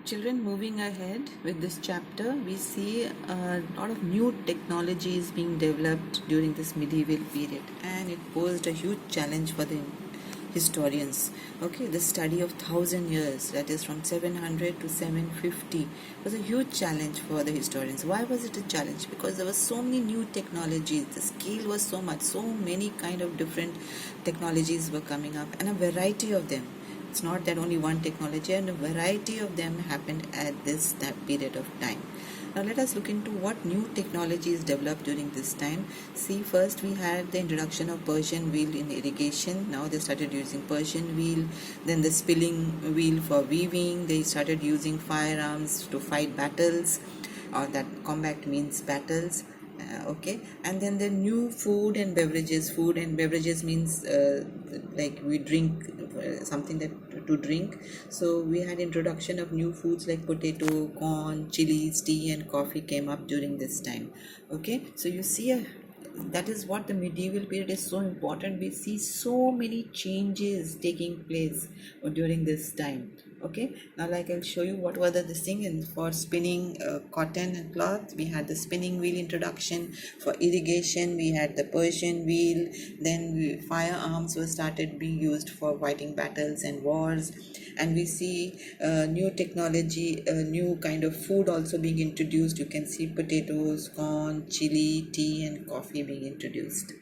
Children, moving ahead with this chapter, we see a lot of new technologies being developed during this medieval period, and it posed a huge challenge for the historians. Okay, the study of 1,000 years, that is from 700 to 750, was a huge challenge for the historians. Why was it a challenge? Because there were so many new technologies, the scale was so much, so many kind of different technologies were coming up, and a variety of them. It's not that only one technology, and a variety of them happened at this period of time. Now let us look into what new technologies developed during this time. See, first we had the introduction of Persian wheel in irrigation. Now they started using Persian wheel. Then the spinning wheel for weaving. They started using firearms to fight battles, or that combat means battles. Okay, and then the new food and beverages means like we drink something that to drink. So we had introduction of new foods like potato, corn, chilies, tea and coffee came up during this time. Okay, so you see that is what the medieval period is so important. We see so many changes taking place during this time. Okay, now like I'll show you what were the this thing. And for spinning cotton and cloth, we had the spinning wheel introduction. For irrigation, we had the Persian wheel. Then firearms were started being used for fighting battles and wars. And we see new technology, new kind of food also being introduced. You can see potatoes, corn, chili, tea and coffee being introduced.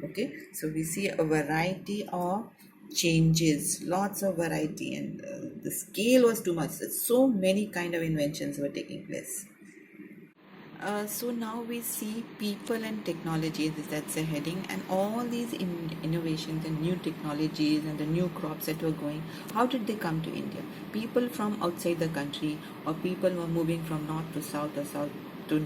Okay, so we see a variety of changes, lots of variety, and the scale was too much. So many kind of inventions were taking place. So now we see people and technology, that's a heading, and all these innovations and new technologies and the new crops that were going. How did they come to India? People from outside the country, or people were moving from north to south, or south to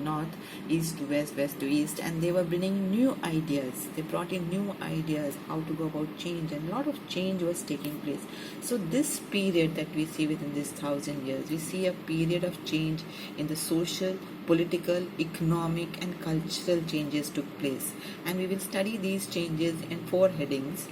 north, east to west, west to east, and they were bringing new ideas. They brought in new ideas how to go about change, and a lot of change was taking place. So this period that we see within this 1,000 years, we see a period of change in the social, political, economic and cultural changes took place, and we will study these changes in 4 headings.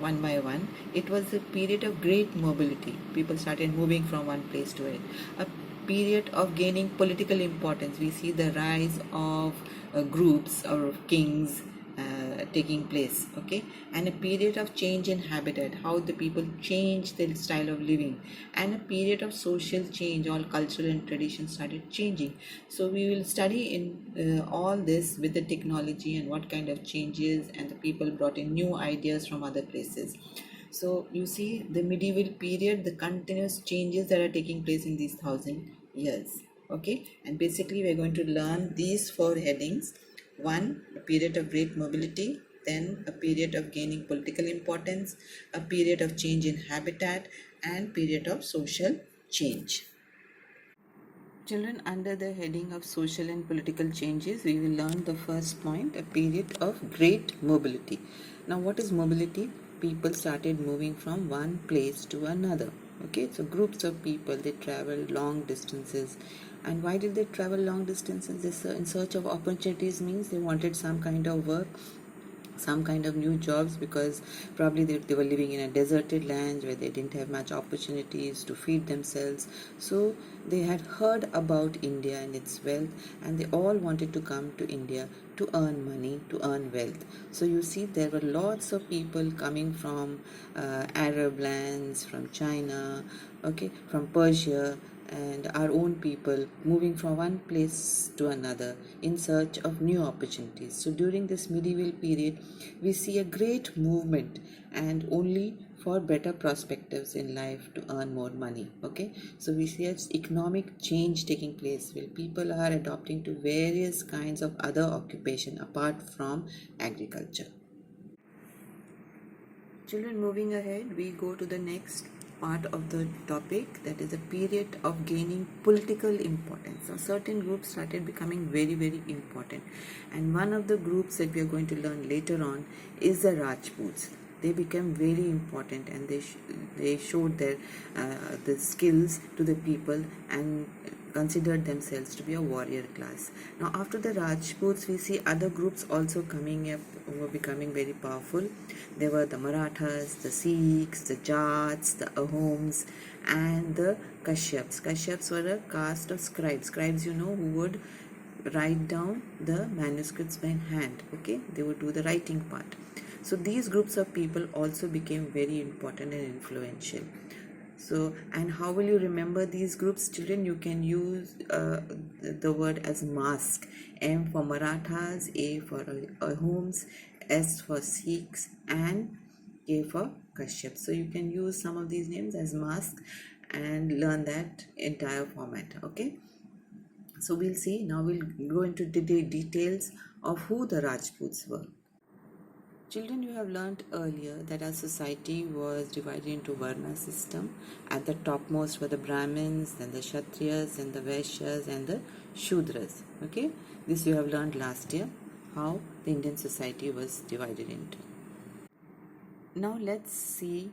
One by one. It was a period of great mobility. People started moving from one place to it. A period of gaining political importance. We see the rise of groups or kings taking place. Okay, and a period of change in habitat, how the people change their style of living, and a period of social change, all cultural and traditions started changing. So we will study in all this with the technology and what kind of changes, and the people brought in new ideas from other places. So you see the medieval period, the continuous changes that are taking place in these 1,000 years. Okay, and basically we're going to learn these 4 headings. One, a period of great mobility, then a period of gaining political importance, a period of change in habitat, and period of social change. Children, under the heading of social and political changes, we will learn the first point, a period of great mobility. Now, what is mobility? People started moving from one place to another. Okay, so groups of people, they traveled long distances. And why did they travel long distances? This in search of opportunities, means they wanted some kind of work, some kind of new jobs, because probably they were living in a deserted land where they didn't have much opportunities to feed themselves. So they had heard about India and its wealth, and they all wanted to come to India to earn money, to earn wealth. So you see there were lots of people coming from Arab lands, from China, okay, from Persia, and our own people moving from one place to another in search of new opportunities. So during this medieval period, we see a great movement, and only for better perspectives in life to earn more money. Okay, so we see an economic change taking place where people are adopting to various kinds of other occupation apart from agriculture. Children, moving ahead, we go to the next part of the topic, that is a period of gaining political importance. So certain groups started becoming very, very important, and one of the groups that we are going to learn later on is the Rajputs. they became very important, and they showed their the skills to the people and considered themselves to be a warrior class. Now after the Rajputs, we see other groups also coming up, were becoming very powerful. There were the Marathas, the Sikhs, the Jats, the Ahoms, and the Kashyps. Kashyps were a caste of scribes. Scribes, you know, who would write down the manuscripts by hand. Okay, they would do the writing part. So these groups of people also became very important and influential. So, and how will you remember these groups, children? You can use the word as mask. M for Marathas, A for Ahoms, S for Sikhs, and K for Kashyap. So you can use some of these names as mask and learn that entire format. Okay. So we'll see. Now we'll go into the details of who the Rajputs were. Children, you have learnt earlier that our society was divided into Varna system. At the topmost were the Brahmins, then the Kshatriyas, then the Vaishyas, and the Shudras. Okay, this you have learnt last year, how the Indian society was divided into. Now let's see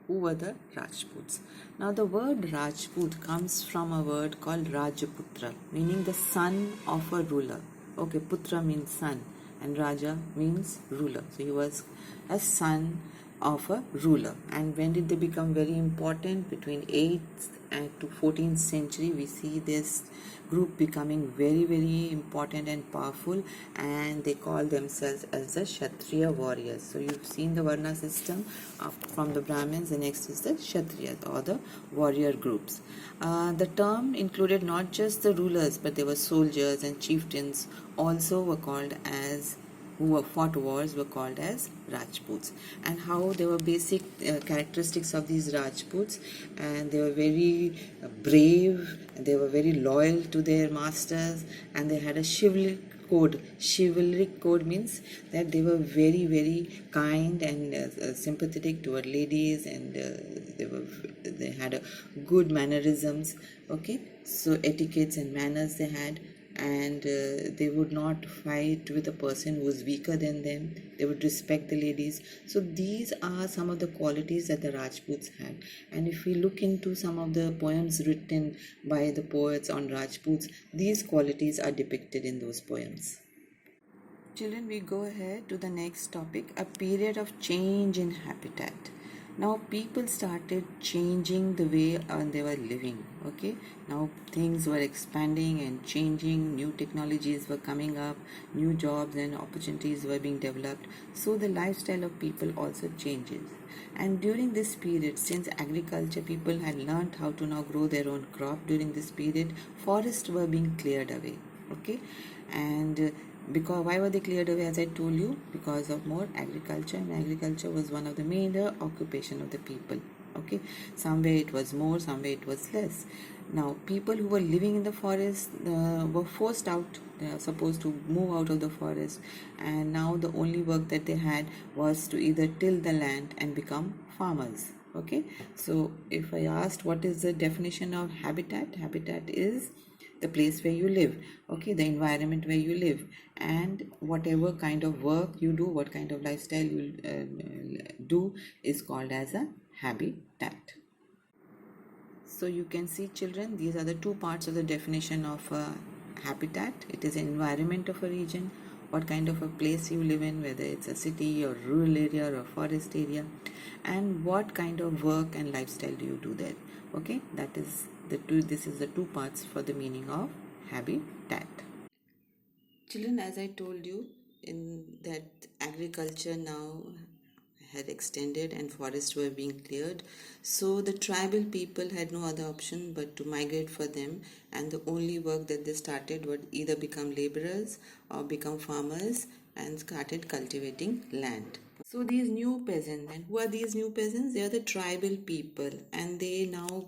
who were the Rajputs. Now the word Rajput comes from a word called Rajaputra, meaning the son of a ruler. Okay, Putra means son and Raja means ruler. So he was a son of a ruler. And when did they become very important? Between 8th and to 14th century, we see this group becoming very important and powerful, and they call themselves as the Kshatriya warriors. So you've seen the Varna system from the Brahmins. The next is the Kshatriyas, or the warrior groups. The term included not just the rulers, but there were soldiers and chieftains also were called as, who fought wars, were called as Rajputs. And how they were basic characteristics of these Rajputs, and they were very brave, they were very loyal to their masters, and they had a chivalric code. Chivalric code means that they were very kind and sympathetic toward ladies, and they had a good mannerisms. Okay, so etiquettes and manners they had, and they would not fight with a person who was weaker than them. They would respect the ladies. So these are some of the qualities that the Rajputs had. And if we look into some of the poems written by the poets on Rajputs, these qualities are depicted in those poems. Children, we go ahead to the next topic, a period of change in habitat. Now people started changing the way they were living. Okay, now things were expanding and changing, new technologies were coming up, new jobs and opportunities were being developed, so the lifestyle of people also changes. And during this period, since agriculture, people had learned how to now grow their own crop. During this period, forests were being cleared away. Okay, and because why were they cleared away? As I told you, because of more agriculture, and agriculture was one of the major occupation of the people. Okay, somewhere it was more, somewhere it was less. Now people who were living in the forest were forced out. They are supposed to move out of the forest, and now the only work that they had was to either till the land and become farmers. Okay, so if I asked what is the definition of habitat, habitat is the place where you live. Okay, the environment where you live, and whatever kind of work you do, what kind of lifestyle you do is called as a habitat. So you can see, children, these are the two parts of the definition of habitat. It is an environment of a region, what kind of a place you live in, whether it's a city or rural area or forest area, and what kind of work and lifestyle do you do there. Okay, that is the two. This is the two parts for the meaning of habitat. Children, as I told you, in that agriculture now had extended and forests were being cleared, so the tribal people had no other option but to migrate for them, and the only work that they started would either become laborers or become farmers and started cultivating land. So these new peasants, and who are these new peasants? They are the tribal people, and they now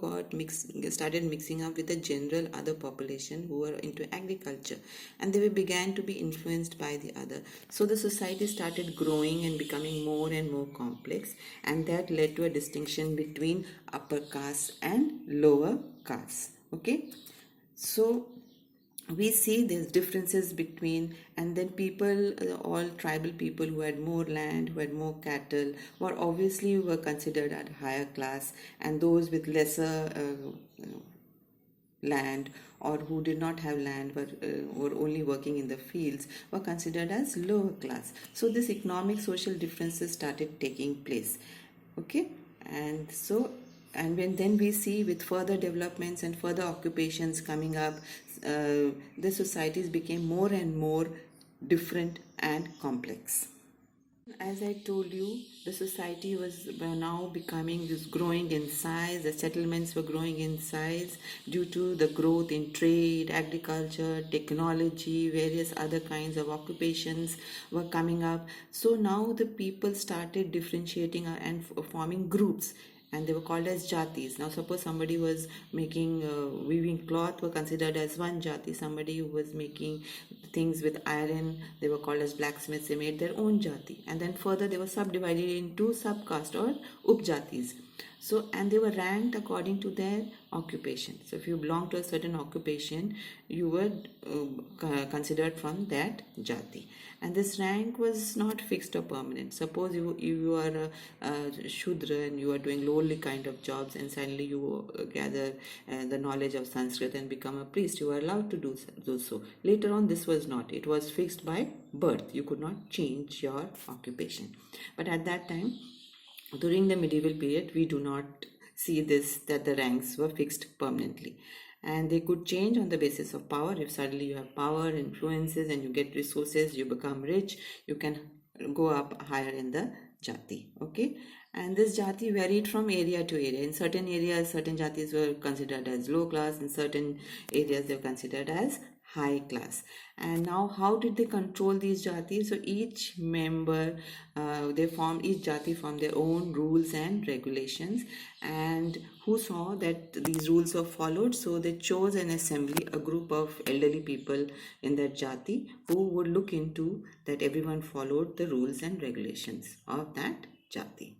started mixing up with the general other population who were into agriculture, and they began to be influenced by the other. So the society started growing and becoming more and more complex, and that led to a distinction between upper caste and lower caste. Okay, so we see there's differences between, and then people, all tribal people who had more land, who had more cattle, were considered at higher class, and those with lesser land, or who did not have land but were only working in the fields, were considered as lower class. So this economic social differences started taking place. Okay, and so, and when then we see with further developments and further occupations coming up, the societies became more and more different and complex. As I told you, the society was now becoming this growing in size. The settlements were growing in size due to the growth in trade, agriculture, technology, various other kinds of occupations were coming up. So now the people started differentiating and forming groups, and they were called as jatis. Now suppose somebody was making weaving cloth were considered as one jati. Somebody who was making things with iron, they were called as blacksmiths. They made their own jati, and then further they were subdivided into subcaste or upjatis. So, and they were ranked according to their occupation. So if you belong to a certain occupation, you were considered from that jati, and this rank was not fixed or permanent. Suppose you are a shudra and you are doing lowly kind of jobs, and suddenly you gather the knowledge of Sanskrit and become a priest, you are allowed to do so. Later on, this was not. It was fixed by birth. You could not change your occupation. But at that time, during the medieval period, we do not see this, that the ranks were fixed permanently, and they could change on the basis of power. If suddenly you have power, influences, and you get resources, you become rich, you can go up higher in the jati. Okay, and this jati varied from area to area. In certain areas, certain jatis were considered as low class. In certain areas, they were considered as high class. And now how did they control these jatis? So each member, they formed, each jati formed their own rules and regulations, and who saw that these rules were followed, so they chose an assembly, a group of elderly people in that jati, who would look into that everyone followed the rules and regulations of that jati.